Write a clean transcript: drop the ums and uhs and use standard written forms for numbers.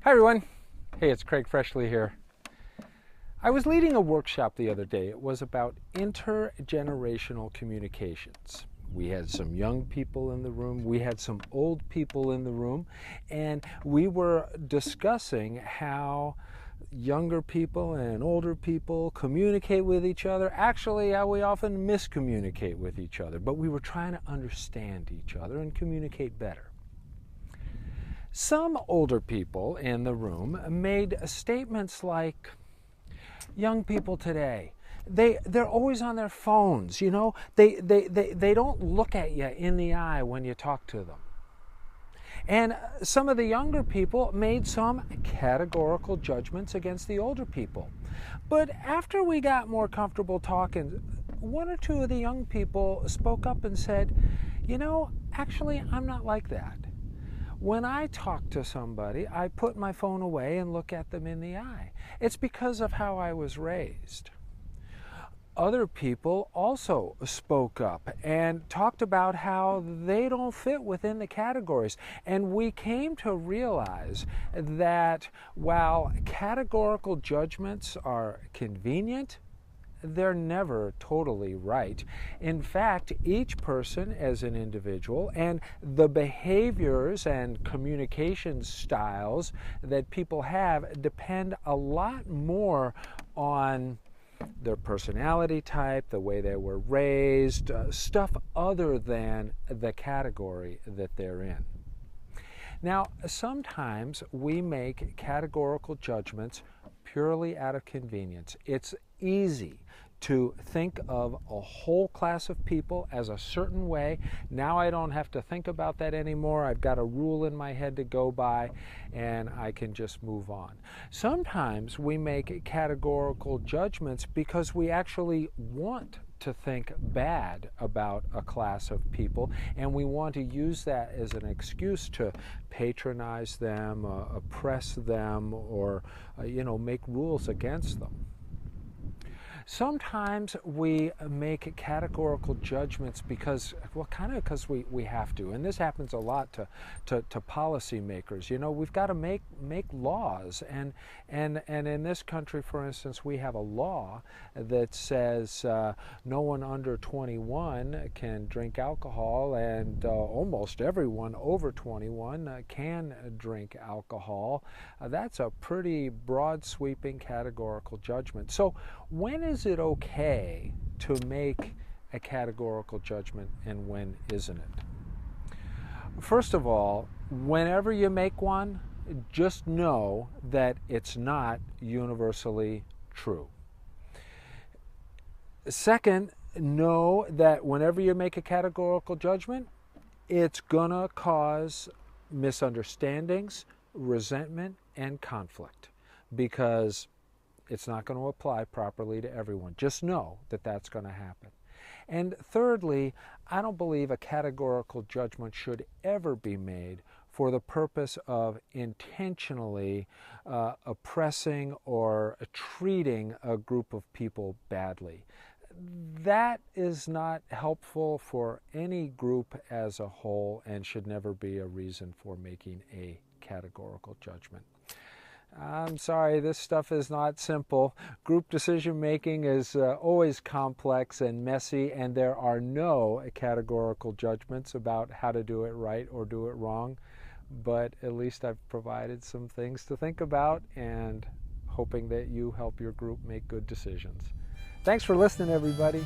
Hi everyone. Hey, it's Craig Freshley here. I was leading a workshop the other day. It was about intergenerational communications. We had some young people in the room, we had some old people in the room, and we were discussing how younger people and older people communicate with each other. Actually, how we often miscommunicate with each other, but we were trying to understand each other and communicate better. Some older people in the room made statements like, young people today, they're always on their phones, you know, they don't look at you in the eye when you talk to them. And some of the younger people made some categorical judgments against the older people. But after we got more comfortable talking, one or two of the young people spoke up and said, you know, actually, I'm not like that. When I talk to somebody, I put my phone away and look at them in the eye. It's because of how I was raised. Other people also spoke up and talked about how they don't fit within the categories. And we came to realize that while categorical judgments are convenient, they're never totally right. In fact, each person as an individual and the behaviors and communication styles that people have depend a lot more on their personality type, the way they were raised, stuff other than the category that they're in. Now, sometimes we make categorical judgments purely out of convenience. It's easy to think of a whole class of people as a certain way. Now I don't have to think about that anymore. I've got a rule in my head to go by, and I can just move on. Sometimes we make categorical judgments because we actually want to think bad about a class of people, and we want to use that as an excuse to patronize them, oppress them, or make rules against them. Sometimes we make categorical judgments because we have to, and this happens a lot to policymakers. You know, we've got to make laws, and in this country, for instance, we have a law that says no one under 21 can drink alcohol, and almost everyone over 21 can drink alcohol. That's a pretty broad, sweeping categorical judgment. So when is it okay to make a categorical judgment and when isn't it? First of all, whenever you make one, just know that it's not universally true. Second, know that whenever you make a categorical judgment, it's gonna cause misunderstandings, resentment, and conflict, because it's not going to apply properly to everyone. Just know that that's going to happen. And thirdly, I don't believe a categorical judgment should ever be made for the purpose of intentionally oppressing or treating a group of people badly. That is not helpful for any group as a whole and should never be a reason for making a categorical judgment. I'm sorry, this stuff is not simple. Group decision making is always complex and messy, and there are no categorical judgments about how to do it right or do it wrong. But at least I've provided some things to think about, and hoping that you help your group make good decisions. Thanks for listening, everybody.